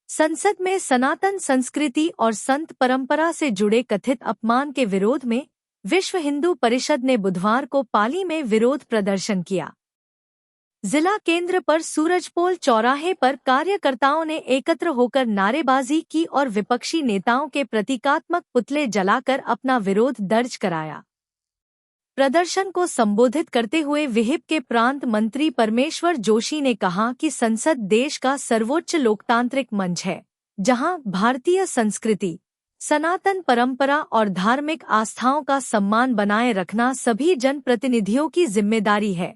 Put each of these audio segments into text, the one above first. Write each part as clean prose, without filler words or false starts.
संसद में सनातन संस्कृति और संत परंपरा से जुड़े कथित अपमान के विरोध में विश्व हिंदू परिषद ने बुधवार को पाली में विरोध प्रदर्शन किया। जिला केंद्र पर सूरजपोल चौराहे पर कार्यकर्ताओं ने एकत्र होकर नारेबाजी की और विपक्षी नेताओं के प्रतीकात्मक पुतले जलाकर अपना विरोध दर्ज कराया। प्रदर्शन को संबोधित करते हुए विहिप के प्रांत मंत्री परमेश्वर जोशी ने कहा कि संसद देश का सर्वोच्च लोकतांत्रिक मंच है, जहां भारतीय संस्कृति, सनातन परंपरा और धार्मिक आस्थाओं का सम्मान बनाए रखना सभी जनप्रतिनिधियों की जिम्मेदारी है।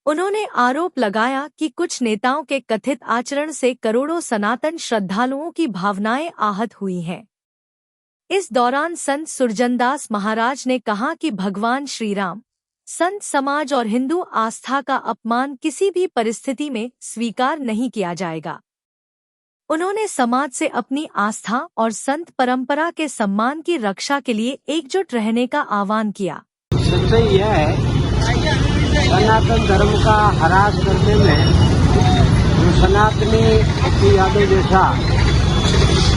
उन्होंने आरोप लगाया कि कुछ नेताओं के कथित आचरण से करोड़ों सनातन श्रद्धालुओं की भावनाएं आहत हुई हैं। इस दौरान संत सुरजनदास महाराज ने कहा कि भगवान श्री राम, संत समाज और हिंदू आस्था का अपमान किसी भी परिस्थिति में स्वीकार नहीं किया जाएगा। उन्होंने समाज से अपनी आस्था और संत परंपरा के सम्मान की रक्षा के लिए एकजुट रहने का आह्वान किया। सच्चाई यह है, सनातन धर्म का ह्रास करने में जो सनातनी यादव जैसा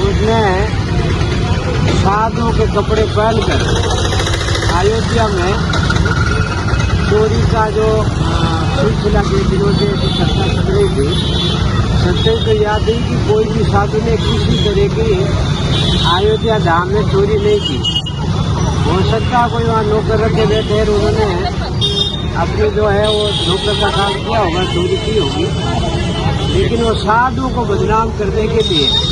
उसने साधुओं के कपड़े पहनकर अयोध्या में चोरी का जो सिलसिला के दिनों से चर्चा चल रही थी, सच्चाई तो याद है कि कोई भी साधु ने किसी तरह की अयोध्या धाम में चोरी नहीं की। हो सकता कोई वहाँ नौकर रखे बैठे और उन्होंने अपने जो है वो नौकर का काम किया होगा, चोरी की होगी, लेकिन वो साधुओं को बदनाम करने के लिए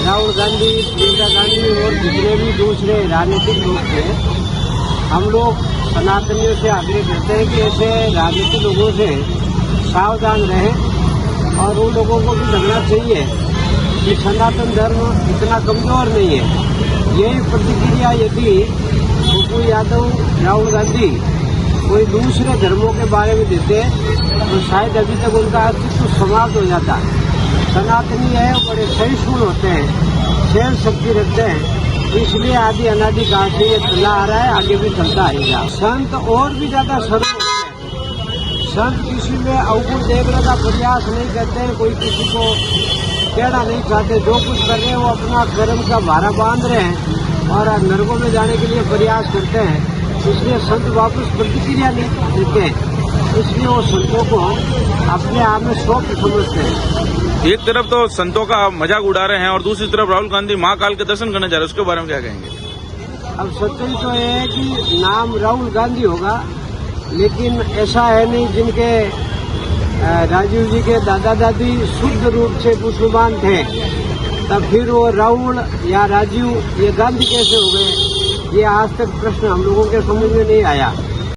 राहुल गांधी, प्रियंका गांधी और जितने भी दूसरे राजनीतिक लोग थे, हम लोग सनातनियों से आग्रह करते हैं कि ऐसे राजनीतिक लोगों से सावधान रहें और उन लोगों को भी लगना चाहिए कि सनातन धर्म इतना कमजोर नहीं है। यही प्रतिक्रिया यदि पप्पू यादव, राहुल गांधी कोई दूसरे धर्मों के बारे में देते तो शायद अभी तक उनका अस्तित्व समाप्त हो जाता। सनातनी है, बड़े सहिष्णु होते हैं, सहन शक्ति रखते हैं, इसलिए आदि अनादि काल से ये चला आ रहा है, आगे भी चलता आएगा। संत और भी ज्यादा सरल होते हैं। संत किसी में अवगुण देखने का प्रयास नहीं करते हैं, कोई किसी को कहना नहीं चाहते। जो कुछ कर रहे हैं वो अपना कर्म का भारा बांध रहे हैं और नरकों में जाने के लिए प्रयास करते हैं। इसलिए संत वापस प्रतिक्रिया नहीं देते हैं, इसलिए वो संतों को अपने आप में स्वप्न समझते हैं। एक तरफ तो संतों का मजाक उड़ा रहे हैं और दूसरी तरफ राहुल गांधी महाकाल के दर्शन करने जा रहे हैं, उसके बारे में क्या कहेंगे? अब सच्चाई तो ये है कि नाम राहुल गांधी होगा, लेकिन ऐसा है नहीं। जिनके राजीव जी के दादा दादी शुद्ध रूप से मुसलमान थे, तब फिर वो राहुल या राजीव ये गांधी कैसे हो गए, ये आज तक प्रश्न हम लोगों के समझ में नहीं आया।